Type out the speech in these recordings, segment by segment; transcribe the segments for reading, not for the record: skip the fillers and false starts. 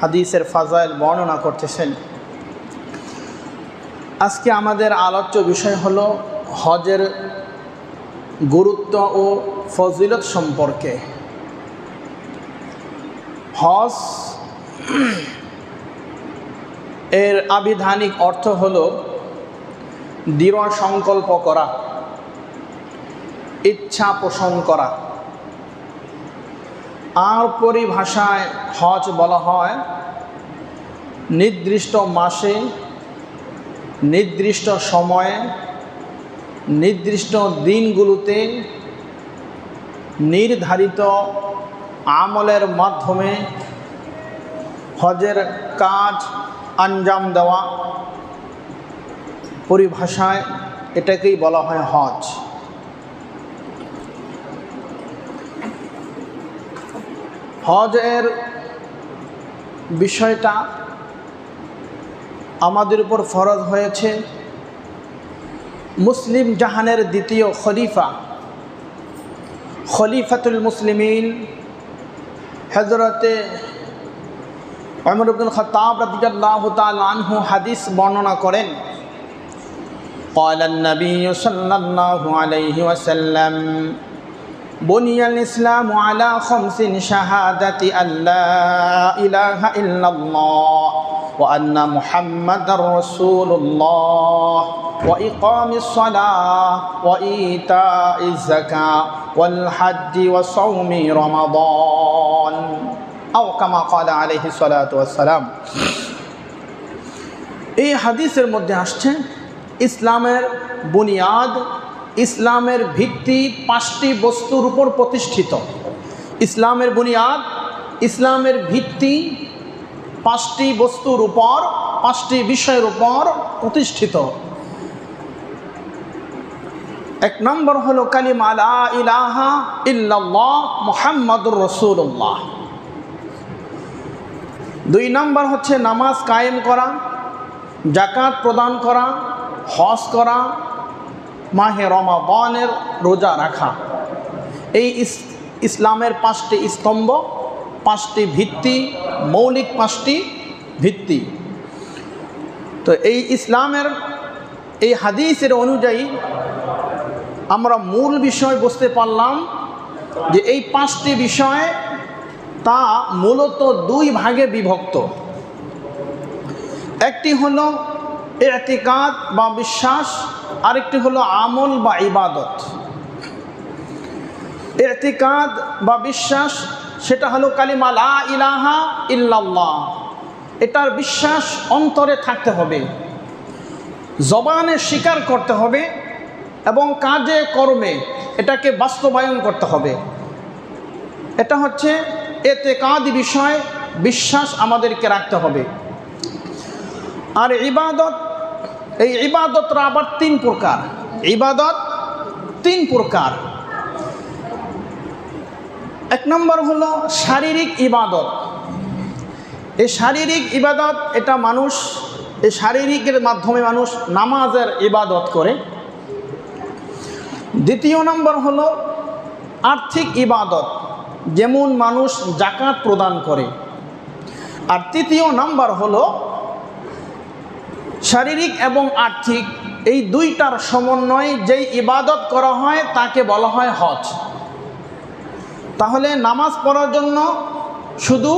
হাদিসের ফাজাইল বর্ণনা করতেছেন। আজকে আমাদের আলোচ্য বিষয় হলো হজের গুরুত্ব ও ফজিলত সম্পর্কে। হজ এর আবিধানিক অর্থ হলো দৃঢ় সংকল্প করা, ইচ্ছা পোষণ করা। আর পরিভাষায় হজ বলা হয় নির্দিষ্ট মাসে, নির্দিষ্ট সময়ে, নির্দিষ্ট দিনগুলোতে নির্ধারিত আমলের মাধ্যমে হজের কাজ আঞ্জাম দেওয়া। পরিভাষায় এটাকেই বলা হয় হজ। হজের বিষয়টা আমাদের উপর ফরজ হয়েছে মুসলিম জাহানের দ্বিতীয় খলিফাতুল মুসলিমিন হযরতে ওমর ইবনুল খাত্তাব রাদিয়াল্লাহু তাআলা আনহু হাদিস বর্ণনা করেন, قال النبي صلى الله عليه وسلم بني الإسلام على 5 شهادة أن لا إله إلا الله وأن محمدا رسول الله وإقام الصلاة وإيتاء الزكاة والحج وصوم رمضان أو كما قال عليه الصلاة والسلام। এই হাদিসের মধ্যে আসছে ইসলামের বুনিয়াদ, ইসলামের ভিত্তি 5টি বস্তুর উপর প্রতিষ্ঠিত। ইসলামের বুনিয়াদ, ইসলামের ভিত্তি 5টি বস্তুর উপর, 5টি বিষয়ের উপর প্রতিষ্ঠিত। 1 নম্বর হলো কালিমা লা ইলাহা ইল্লাল্লাহ মুহাম্মাদুর রাসূলুল্লাহ। 2 নম্বর হচ্ছে নামাজ কায়েম করা, যাকাত প্রদান করা, হজ করা, মাহে রমাদানের রোজা রাখা। এই ইসলামের 5টি স্তম্ভ, 5টি ভিত্তি, মৌলিক 5টি ভিত্তি। তো এই ইসলামের এই হাদিসের অনুযায়ী আমরা মূল বিষয় বুঝতে পারলাম যে এই 5টি বিষয় তা মূলত 2 ভাগে বিভক্ত। একটি হলো ইতিকাদ বা বিশ্বাস, আরেকটি হলো আমল বা ইবাদত। ইতিকাদ বা বিশ্বাস সেটা হলো কালিমা লা ইলাহা ইল্লাল্লাহ। এটার বিশ্বাস অন্তরে থাকতে হবে, জবানে স্বীকার করতে হবে এবং কাজে কর্মে এটাকে বাস্তবায়ন করতে হবে। এটা হচ্ছে ইতিকাদি বিষয়, বিশ্বাস আমাদেরকে রাখতে হবে। আর ইবাদত, এই ইবাদতরা আবার 3 প্রকার। ইবাদত 3 প্রকার। 1 নম্বর হলো শারীরিক ইবাদত। এই শারীরিক ইবাদত এটা মানুষ, এই শারীরিকের মাধ্যমে মানুষ নামাজের ইবাদত করে। 2 নম্বর হলো আর্থিক ইবাদত, যেমন মানুষ যাকাত প্রদান করে। আর 3 নম্বর হলো শারীরিক এবং আর্থিক, এই 2টার সমন্বয়ে যেই ইবাদত করা হয় তাকে বলা হয় হজ। তাহলে নামাজ পড়ার জন্য শুধু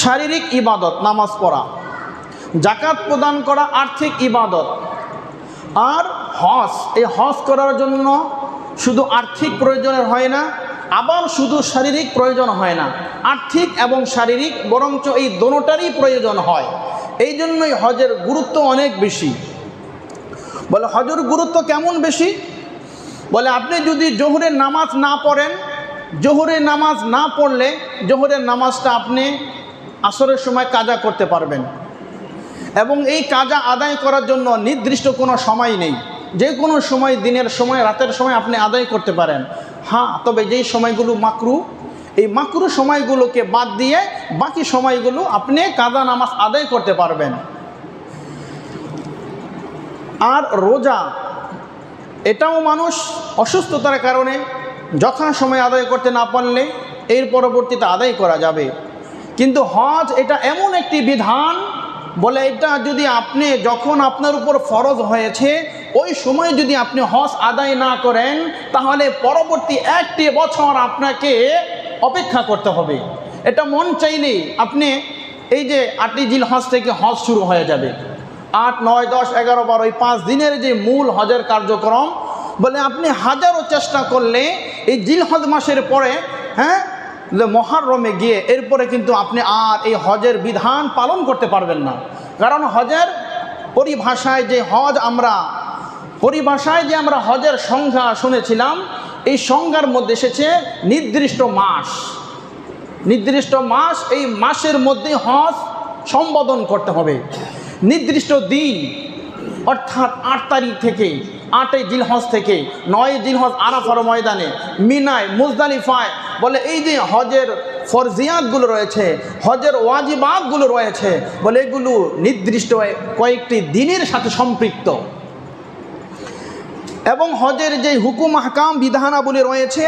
শারীরিক ইবাদত নামাজ পড়া, যাকাত প্রদান করা আর্থিক ইবাদত, আর হজ, এই হজ করার জন্য শুধু আর্থিক প্রয়োজনের হয় না, আবার শুধু শারীরিক প্রয়োজন হয় না, আর্থিক এবং শারীরিক বরঞ্চ এই দোনোটারই প্রয়োজন হয়। এই জন্যই হজের গুরুত্ব অনেক বেশি। বলে হজের গুরুত্ব কেমন বেশি? বলে আপনি যদি জোহরের নামাজ না পড়েন, জোহরের নামাজ না পড়লে জোহরের নামাজটা আপনি আসরের সময় কাজা করতে পারবেন, এবং এই কাজা আদায় করার জন্য নির্দিষ্ট কোনো সময় নেই। যে কোনো সময়, দিনের সময়, রাতের সময় আপনি আদায় করতে পারেন। হ্যাঁ, তবে যেই সময়গুলো মাকরু, এই মাকরু সময়গুলোকে বাদ দিয়ে বাকি সময়গুলো আপনি কাজা নামাজ আদায় করতে পারবেন। আর রোজা, এটাও মানুষ অসুস্থতার কারণে যথাসময়ে আদায় করতে না পারলে এর পরবর্তীতে আদায় করা যাবে, কিন্তু হজ এটা এমন একটি বিধান, বলে এটা যদি আপনি যখন আপনার উপর ফরজ হয়েছে ওই সময় যদি আপনি হজ আদায় না করেন তাহলে পরবর্তী 1টি বছর আপনাকে অপেক্ষা করতে হবে। এটা মন চাইলে আপনি এই যে 8ই জিলহজ থেকে হজ শুরু হয়ে যাবে, 8, 9, 10, 11, 12 এই 5 দিনের যে মূল হজের কার্যক্রম, বলে আপনি হাজারো চেষ্টা করলে এই জিলহজ মাসের পরে মহরমে গিয়ে এরপরে কিন্তু আপনি আর এই হজের বিধান পালন করতে পারবেন না। কারণ হজের পরিভাষায় যে আমরা হজের সংজ্ঞা শুনেছিলাম, এই সংজ্ঞার মধ্যে এসেছে নির্দিষ্ট মাস, এই মাসের মধ্যে হজ সম্বোধন করতে হবে। নির্দিষ্ট দিন অর্থাৎ 8 তারিখ থেকে 8ই জিলহজ থেকে 9ই জিলহজ আরাফার ময়দানে, মিনায়, মুজদালিফায়, বলে এই যে হজের ফরজিয়াতগুলো রয়েছে, হজের ওয়াজিবাতগুলো রয়েছে, বলে এগুলো নির্দিষ্ট কয়েকটি দিনের সাথে সম্পৃক্ত। এবং হজের যে হুকুম আহকাম বিধানাবলী রয়েছে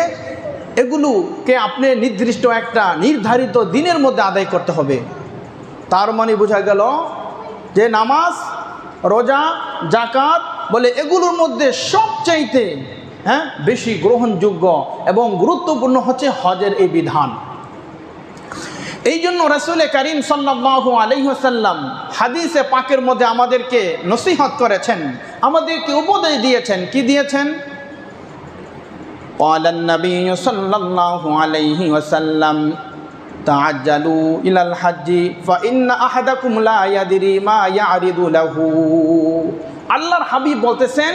এগুলোকে আপনি নির্দিষ্ট একটা নির্ধারিত দিনের মধ্যে আদায় করতে হবে। তার মানে বোঝা গেল যে নামাজ, রোজা, যাকাত, বলে এগুলোর মধ্যে সবচাইতে বেশি গ্রহণযোগ্য এবং গুরুত্বপূর্ণ হচ্ছে হজের এই বিধান। এই জন্য রাসূল কারীম সাল্লাল্লাহু আলাইহি ওয়াসাল্লাম হাদিসে পাকের মধ্যে আমাদেরকে নসিহত করেছেন, আমাদেরকে উপদেশ দিয়েছেন। কি দিয়েছেন? قال النبي صلى الله عليه وسلم تعجلوا إلى الحج فإن أحدكم لا يدري ما يعرض له। আল্লাহর হাবিব বলতেছেন,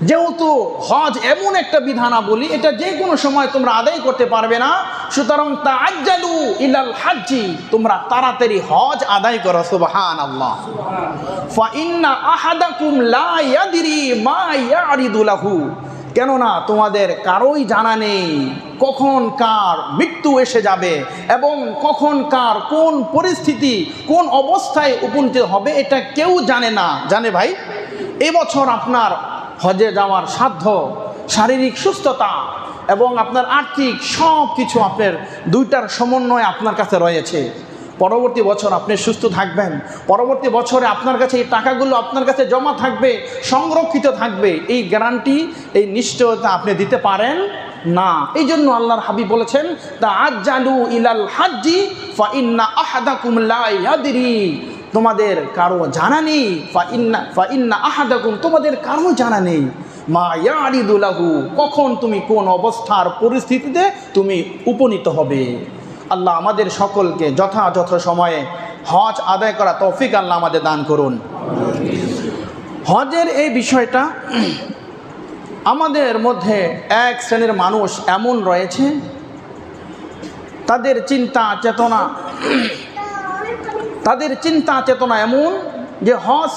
যেহেতু হজ এমন একটা বিধানাবলী, এটা যে কোনো সময় তোমরা আদায় করতে পারবে না, সুতরাং তাআজ্জালু ইলাল হাজ্জি, তোমরা তাড়াতাড়ি হজ আদায় করো। সুবহানাল্লাহ। ফা ইন্না আহাদাকুম লা ইয়াদরি মা ইয়ারিদু লাহু, কেননা তোমাদের কারোই জানা নেই কখন কার মৃত্যু এসে যাবে এবং কখন কার কোন পরিস্থিতি, কোন অবস্থায় উপনীত হবে, এটা কেউ জানে না। জানে ভাই, এবছর আপনার হজে যাওয়ার সাধ্য, শারীরিক সুস্থতা এবং আপনার আর্থিক সব কিছু, আপনার দুইটার সমন্বয় আপনার কাছে রয়েছে। পরবর্তী বছর আপনি সুস্থ থাকবেন, পরবর্তী বছরে আপনার কাছে এই টাকাগুলো আপনার কাছে জমা থাকবে, সংরক্ষিত থাকবে, এই গ্যারান্টি, এই নিশ্চয়তা আপনি দিতে পারেন না। এই জন্য আল্লাহর হাবিব বলেছেন, তাআজ্জালু ইলাল হাজ্জি ফা ইন্না আহাদাকুম লা ইয়াদরি, তোমাদের কারো জানা নেই, ফা ইন্না আহাদাকুম, তোমাদের কারো জানা নেই, মা ইয়ারিদু লাহু, কখন তুমি কোন অবস্থার পরিস্থিতিতে তুমি উপনীত হবে। আল্লাহ আমাদের সকলকে যথাযথ সময়ে হজ আদায় করা তৌফিক আল্লাহ আমাদের দান করুন। হজের এই বিষয়টা, আমাদের মধ্যে এক শ্রেণীর মানুষ এমন রয়েছে, তাদের চিন্তা চেতনা এমন যে হজ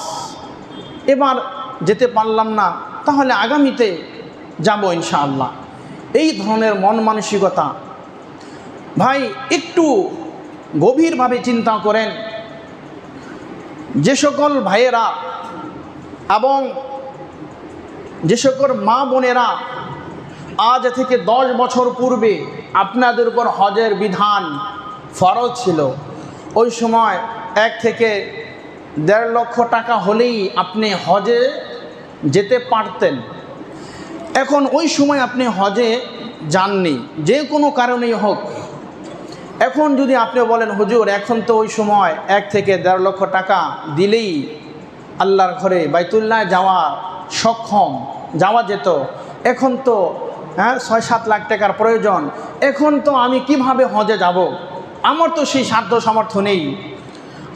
এবার যেতে পারলাম না, তাহলে আগামীতে যাব ইনশাআল্লাহ। এই ধরনের মন মানসিকতা, ভাই একটু গভীরভাবে চিন্তা করেন। যে সকল ভাইয়েরা এবং যে সকল মা বোনেরা আজ থেকে 10 বছর পূর্বে আপনাদের উপর হজের বিধান ফরজ ছিল, ওই সময় 1 থেকে 1.5 লক্ষ টাকা হলেই আপনি হজে যেতে পারতেন। এখন ওই সময় আপনি হজে যাননি, যে কোনো কারণেই হোক। এখন যদি আপনি বলেন, হুজুর এখন তো ওই সময় 1 থেকে 1.5 লক্ষ টাকা দিলেই আল্লাহর ঘরে বাইতুল্লাহ যাওয়া যেত, এখন তো 6-7 লাখ টাকার প্রয়োজন, এখন তো আমি কিভাবে হজে যাব, আমার তো সেই সাধ্য সামর্থ্য নেই।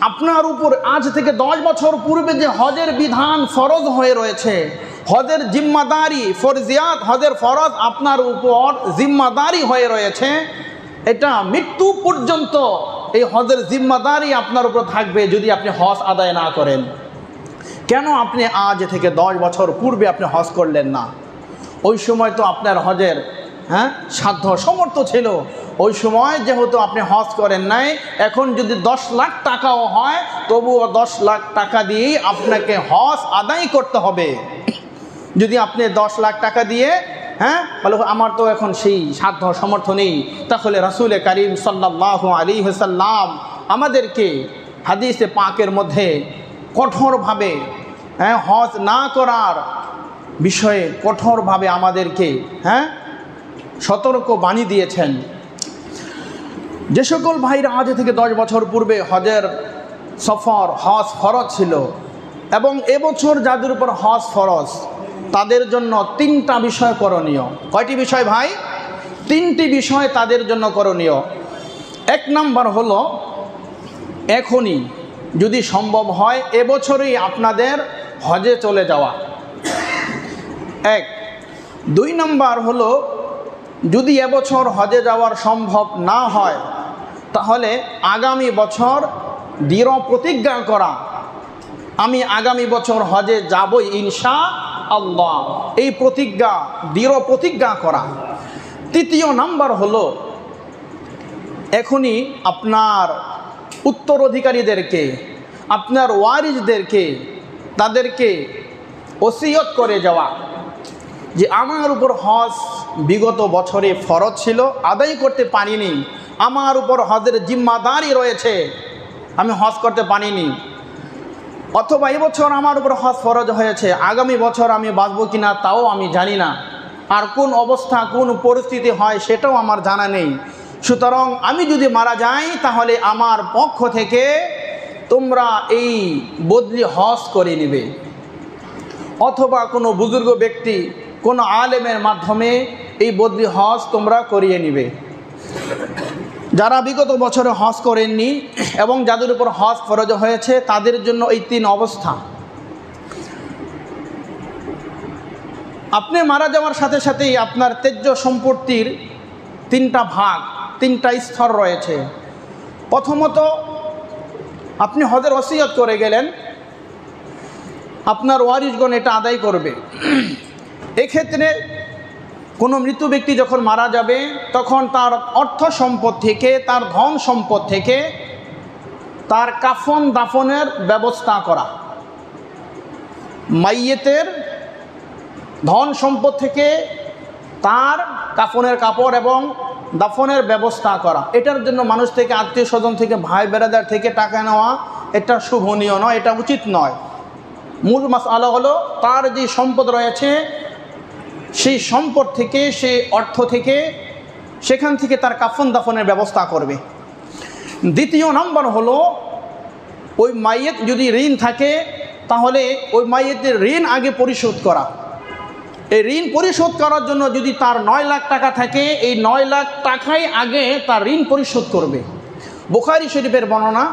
আপনার উপর আজ থেকে 10 বছর পূর্বে যে হজের বিধান ফরজ হয়ে রয়েছে, হজের জিম্মাদারি, ফরজিয়াত, হজের ফরজ আপনার উপর জিম্মাদারি হয়ে রয়েছে, এটা মৃত্যু পর্যন্ত এই হজের জিম্মাদারি আপনার উপর থাকবে যদি আপনি হজ আদায় না করেন। কেন আপনি আজ থেকে 10 বছর পূর্বে আপনি হজ করলেন না? ওই সময় তো আপনার হজের সাধ্য সমর্থ ছিল, ওই সময় যেহেতু আপনি হজ করেন নাই, এখন যদি 10 লাখ টাকাও হয় তবুও 10 লাখ টাকা দিয়েই আপনাকে হজ আদায় করতে হবে। যদি আপনি 10 লাখ টাকা দিয়ে বলে আমার তো এখন সেই সাধ্য সমর্থ নেই, তাহলে রাসূল কারীম সাল্লাল্লাহু আলাইহি ওয়াসাল্লাম আমাদেরকে হাদিসে পাকের মধ্যে কঠোরভাবে হজ না করার বিষয়ে কঠোরভাবে আমাদেরকে সতর্ক বাণী দিয়েছেন। যে সকল ভাইরা আজ থেকে 10 বছর পূর্বে হজের সফর হজ ফরজ ছিল এবং এবছর যাদের উপর হজ ফরজ তাদের জন্য 3টা বিষয় করণীয়। কয়টি বিষয় ভাই? 3টি বিষয় তাদের জন্য করণীয়। 1 নম্বর হলো এখনই যদি সম্ভব হয় এবছরই আপনাদের হজে চলে যাওয়া। 1। 2 নম্বর হলো যদি এবছর হজে যাওয়ার সম্ভব না হয় তাহলে আগামী বছর দৃঢ় প্রতিজ্ঞা করা, আমি আগামী বছর হজে যাবই ইনশাআল্লাহ, এই প্রতিজ্ঞা দৃঢ় প্রতিজ্ঞা করা। 3য় নাম্বার হলো এখনই আপনার উত্তরাধিকারীদেরকে, আপনার ওয়ারিসদেরকে, তাদেরকে ওসিয়ত করে যাওয়া যে আমার উপর হজ বিগত বছরে ফরজ ছিল, আদায় করতে পারিনি, আমার উপর হজের জিম্মাদারি রয়েছে, আমি হজ করতে পারিনি, অথবা এবছর আমার উপর হজ ফরজ হয়েছে, আগামী বছর আমি বাঁচবো কিনা তাও আমি জানি না, আর কোন অবস্থা কোন পরিস্থিতি হয় সেটাও আমার জানা নেই। সুতরাং আমি যদি মারা যাই তাহলে আমার পক্ষ থেকে তোমরা এই বদলি হজ করে নেবে, অথবা কোনো বুজুর্গ ব্যক্তি কোনো আলেমের মাধ্যমে এই বদলি হজ তোমরা করিয়ে নিবে। যারা বিগত বছরে হজ করেননি এবং যাদের উপর হজ ফরজ হয়েছে তাদের জন্য এই 3 অবস্থা। আপনি মারা যাওয়ার সাথে সাথেই আপনার তেজ্য সম্পত্তির 3টা ভাগ, 3টা স্তর রয়েছে। প্রথমত আপনি হজের ওসিয়ত করে গেলেন, আপনার ওয়ারিসগণ এটা আদায় করবে। এক্ষেত্রে কোনো মৃত ব্যক্তি যখন মারা যাবে তখন তার অর্থ সম্পদ থেকে, তার ধন সম্পদ থেকে তার কাফন দাফনের ব্যবস্থা করা, মাইয়েতের ধন সম্পদ থেকে তার কাফনের কাপড় এবং দাফনের ব্যবস্থা করা। এটার জন্য মানুষ থেকে, আত্মীয় স্বজন থেকে, ভাই বেরাদার থেকে টাকা নেওয়া এটা শুভনীয় নয়, এটা উচিত নয়। মূল মাসআলা হলো তার যে সম্পদ রয়েছে সেই সম্পদ থেকে, সেই অর্থ থেকে, সেখান থেকে তার কাফন দাফনের ব্যবস্থা করবে। 2য় নম্বর হলো ওই মাইয়েত যদি ঋণ থাকে তাহলে ওই মাইয়েতের ঋণ আগে পরিশোধ করা। এই ঋণ পরিশোধ করার জন্য যদি তার 9 লাখ টাকা থাকে, এই 9 লাখ টাকাই আগে তার ঋণ পরিশোধ করবে। বুখারী শরীফের বর্ণনা,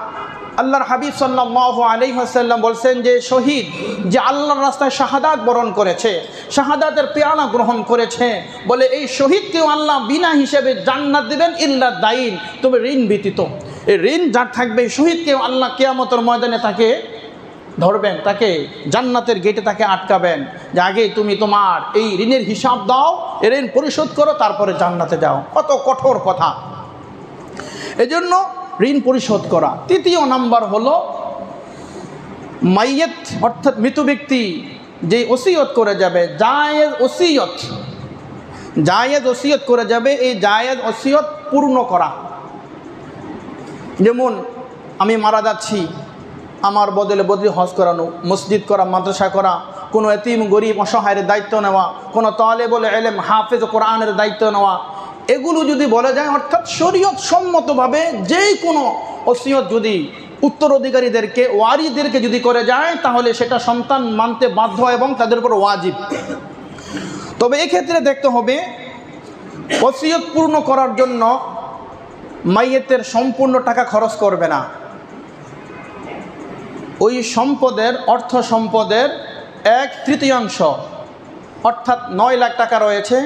আল্লাহর হাবিব সাল্লাল্লাহু আলাইহি ওয়াসাল্লাম বলছেন যে শহীদ যে আল্লাহর রাস্তায় শাহাদাত বরণ করেছে, শাহাদাতের পেয়ালা গ্রহণ করেছে, বলে এই শহীদকেও আল্লাহ বিনা হিসেবে জান্নাত দেবেন ইল্লা দাইন, তবে ঋণ ব্যতীত। এই ঋণ যার থাকবে শহীদকেও আল্লাহ কিয়ামতের ময়দানে তাকে ধরবেন, তাকে জান্নাতের গেটে তাকে আটকাবেন যে আগে তুমি তোমার এই ঋণের হিসাব দাও, ঋণ পরিশোধ করো, তারপরে জান্নাতে যাও। কত কঠোর কথা! এজন্য ঋণ পরিশোধ করা। 3য় নাম্বার হলো মাইয়েত অর্থাৎ মৃত ব্যক্তি যে ওসিয়ত করে যাবে, জায়েজ ওসিয়ত, জায়েজ ওসিয়ত করে যাবে, এই জায়েজ ওসিয়ত পূর্ণ করা। যেমন আমি মারা যাচ্ছি, আমার বদলে বদলি হজ করানো, মসজিদ করা, মাদ্রাসা করা, কোনো এতিম গরিব অসহায়ের দায়িত্ব নেওয়া, কোনো তালেবুল ইলম হাফেজ কোরআনের দায়িত্ব নেওয়া, এগুলো যদি বলা যায় অর্থাৎ শরীয়ত সম্মতভাবে যে কোনো ওসিয়ত যদি উত্তরাধিকারীদেরকে, ওয়ারিসদেরকে যদি করে যায় তাহলে সেটা সন্তান মানতে বাধ্য এবং তাদের উপর ওয়াজিব। তবে এক্ষেত্রে দেখতে হবে ওসিয়ত পূর্ণ করার জন্য মাইয়েতের সম্পূর্ণ টাকা খরচ করবে না। ওই সম্পদের, অর্থ সম্পদের 1/3 অর্থাৎ 9 লাখ টাকা রয়েছে,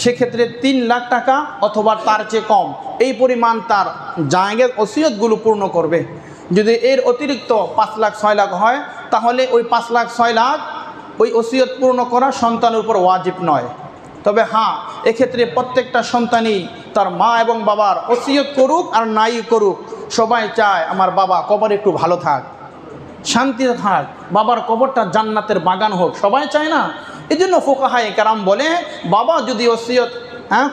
সেক্ষেত্রে 3 লাখ টাকা অথবা তার চেয়ে কম এই পরিমাণ তার জায়েজ ওসিয়তগুলো পূর্ণ করবে। যদি এর অতিরিক্ত 5 লাখ 6 লাখ হয় তাহলে ওই 5 লাখ 6 লাখ ওই ওসিয়ত পূর্ণ করা সন্তানের উপর ওয়াজিব নয়। তবে হ্যাঁ, এক্ষেত্রে প্রত্যেকটা সন্তানই তার মা এবং বাবার ওসিয়ত করুক আর নাই করুক, সবাই চায় আমার বাবা কবরে একটু ভালো থাক, শান্তিতে থাক, বাবার কবরটা জান্নাতের বাগান হোক, সবাই চায় না? এই জন্য ফুকাহায়ে কেরাম বলে বাবা যদি ওসিয়ত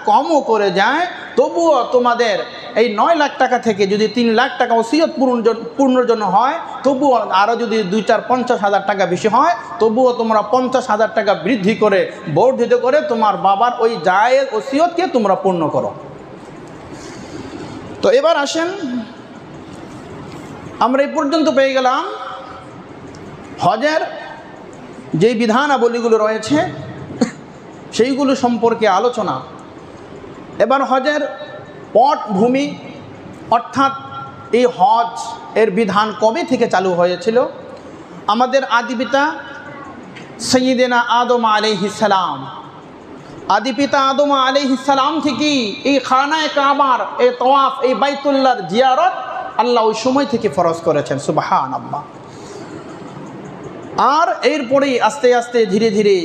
কমও করে যায় তবুও তোমাদের এই 9 লাখ টাকা থেকে যদি 3 লাখ টাকা ওসিয়ত পূর্ণর জন্য হয়, তবুও আরও যদি 2-4-50,000 টাকা বেশি হয়, তবুও তোমরা 50,000 টাকা বৃদ্ধি করে বর্ধিত করে তোমার বাবার ওই জায়েজ ওসিয়তকে তোমরা পূর্ণ করো। তো এবার আসেন, আমরা এই পর্যন্ত পেয়ে গেলাম হজের যে বিধানাবলীগুলো রয়েছে সেইগুলো সম্পর্কে আলোচনা। এবার হজের পটভূমি অর্থাৎ এই হজ এর বিধান কবে থেকে চালু হয়েছিল। আমাদের আদিপিতা সৈয়দনা আদম আলাইহিস সালাম, আদিপিতা আদম আলাইহিস সালাম থেকেই এই খানায়ে কাবার, এই তওয়াফ, এই বাইতুল্লাহর জিয়ারত আল্লাহ ওই সময় থেকে ফরজ করেছেন। সুবহানাল্লাহ। আর এরপরেই আস্তে আস্তে ধীরে ধীরে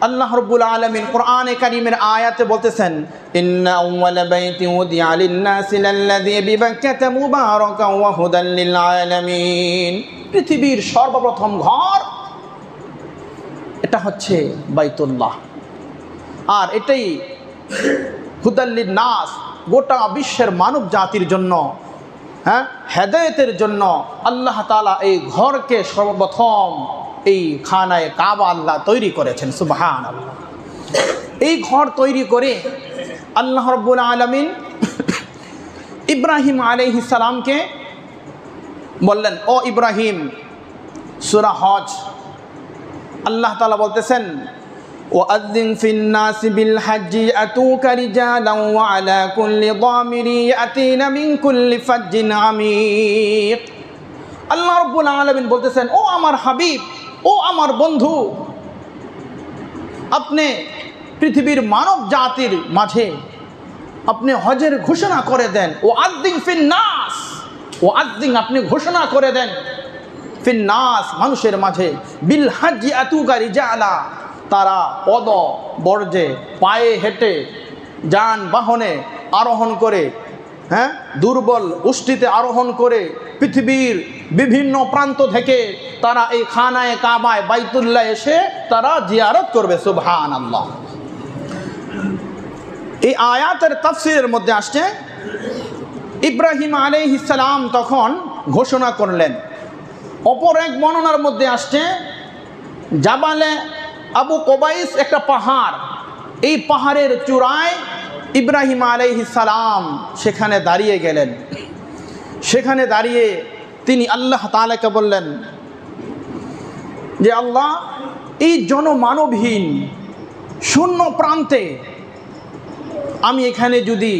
আল্লাহ রাব্বুল আলামিন কোরআনে কারীমের আয়াতে বলতেছেন, ইন্না আউওয়ালা বাইতিন উদিয়া লিন-নাসি লাল্লাযী বিবাক্কাতা মুবারাকান ওয়া হুদাল লিল আলামিন। পৃথিবীর সর্বপ্রথম ঘর এটা হচ্ছে বাইতুল্লাহ, আর এটাই হুদাল লিন-নাস, গোটা বিশ্বের মানব জাতির জন্য, হেদায়েতের জন্য আল্লাহ তাআলা এই ঘরকে সর্বপ্রথম এই খানায়ে কাবা আল্লাহ তৈরি করেছেন। সুবহানাল্লাহ। এই ঘর তৈরি করে আল্লাহ রাব্বুল আলামিন ইব্রাহিম আলাইহিস সালামকে বললেন, ও ইব্রাহিম, সূরা হজ আল্লাহ তাআলা বলতেছেন, ওয়াআযযিন ফিন-নাসি বিল-হাজ্জি আতুকা রিজালান ওয়া আলা কুল্লি দামিরি ইয়াতিনা মিন কুল্লি ফাজ্জিন আমীক। আল্লাহ রাব্বুল আলামিন বলতেছেন, ও আমার হাবিব, ও আমার বন্ধু, আপনি পৃথিবীর মানব জাতির মাঝে আপনি হজের ঘোষণা করে দেন। ওয়াআযযিন ফিন-নাস, ওয়াআযযিন আপনি ঘোষণা করে দেন, ফিন-নাস মানুষের মাঝে, বিল-হাজ্জি আতুকা রিজালা তারা পদ বর্জে পায়ে হেঁটে যানবাহনে আরোহণ করে, দুর্বল উষ্টিতে আরোহণ করে পৃথিবীর বিভিন্ন প্রান্ত থেকে তারা এই খানায়ে কাবায় বাইতুল্লাহ এসে তারা জিয়ারত করবে। সুবহানাল্লাহ। এই আয়াতের তাফসীরের মধ্যে আসছে, ইব্রাহিম আলাইহিস সালাম তখন ঘোষণা করলেন। অপর এক বর্ণনার মধ্যে আসছে, জাবালে আবু কুবাইস একটা পাহাড়, এই পাহাড়ের চূড়ায় ইব্রাহিম আলাইহিস সালাম সেখানে দাঁড়িয়ে গেলেন। সেখানে দাঁড়িয়ে তিনি আল্লাহ তাআলাকে বললেন যে, আল্লাহ, এই জনমানবহীন শূন্য প্রান্তে আমি এখানে যদি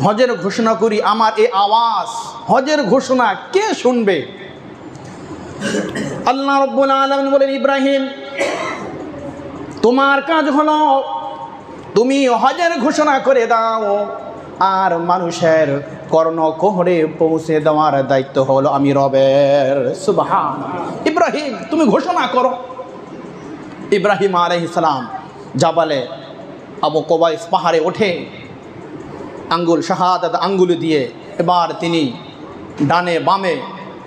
হজের ঘোষণা করি, আমার এই আওয়াজ, হজের ঘোষণা কে শুনবে? আল্লাহ রাব্বুল আলামিন বলেন, ইব্রাহিম, তোমার কাজ হলো তুমি হজের ঘোষণা করে দাও, আর মানুষের কর্ণকুহরে পৌঁছে দেওয়ার দায়িত্ব হলো আমি রবের। সুবহানাল্লাহ। ইব্রাহিম, তুমি ঘোষণা করো। ইব্রাহিম আলাইহিস সালাম জাবালে আবু কুবাইস পাহাড়ে ওঠে, আঙ্গুল শাহাদাত আঙ্গুল দিয়ে এবার তিনি ডানে বামে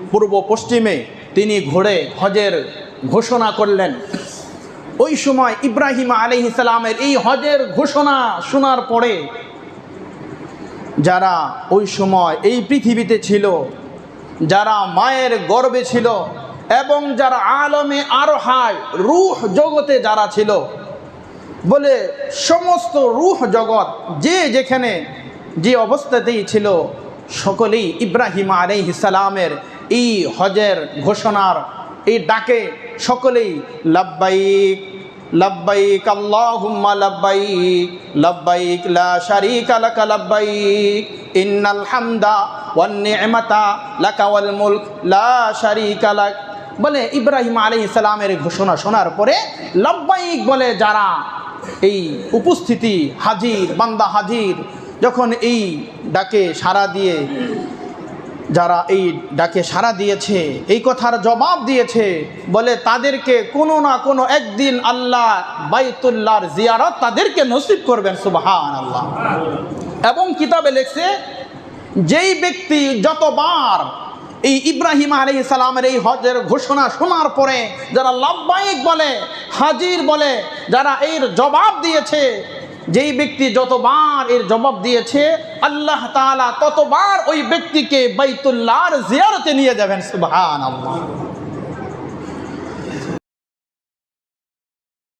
পূর্ব পশ্চিমে তিনি ঘুরে হজের ঘোষণা করলেন। ওই সময় ইব্রাহিম আলাইহিস সালামের এই হজের ঘোষণা শোনার পরে যারা ওই সময় এই পৃথিবীতে ছিল, যারা মায়ের গর্ভে ছিল এবং যারা আলমে আরহায় রূহ জগতে যারা ছিল, বলে সমস্ত রূহ জগৎ যে যেখানে যে অবস্থাতেই ছিল, সকলেই ইব্রাহিম আলাইহিস সালামের এই হজের ঘোষণার এই ডাকে সকলেই লাব্বাইক লাব্বাইক আল্লাহুম্মা লাব্বাইক লাব্বাইক লা শারীকা লাকা লাব্বাইক ইন্নাল হামদা ওয়ান নি'মাতা লাকা ওয়াল মুলক লা শারীকা লাক। বলে ইব্রাহিম আলাইহিস সালামের ঘোষণা শোনার পরে লাব্বাইক বলে যারা এই উপস্থিতি হাজির, বান্দা হাজির, যখন এই ডাকে সাড়া দিয়ে যারা এই ডাকে সাড়া দিয়েছে, এই কথার জবাব দিয়েছে, বলে তাদেরকে কোনো না কোনো একদিন আল্লাহ বাইতুল্লাহর জিয়ারত তাদেরকে নসিব করবেন। সুবহানাল্লাহ। এবং কিতাবে লেখছে, যেই ব্যক্তি যতবার এই ইব্রাহিম আলাইহিস সালামের এই হজের ঘোষণা শোনার পরে যারা লাব্বাইক বলে, হাজির বলে, যারা এর জবাব দিয়েছে, যেই ব্যক্তি যতবার এর জবাব দিয়েছে আল্লাহ তাআলা ততবার ওই ব্যক্তিকে বাইতুল্লাহর জিয়ারতে নিয়ে যাবেন। সুবহানাল্লাহ।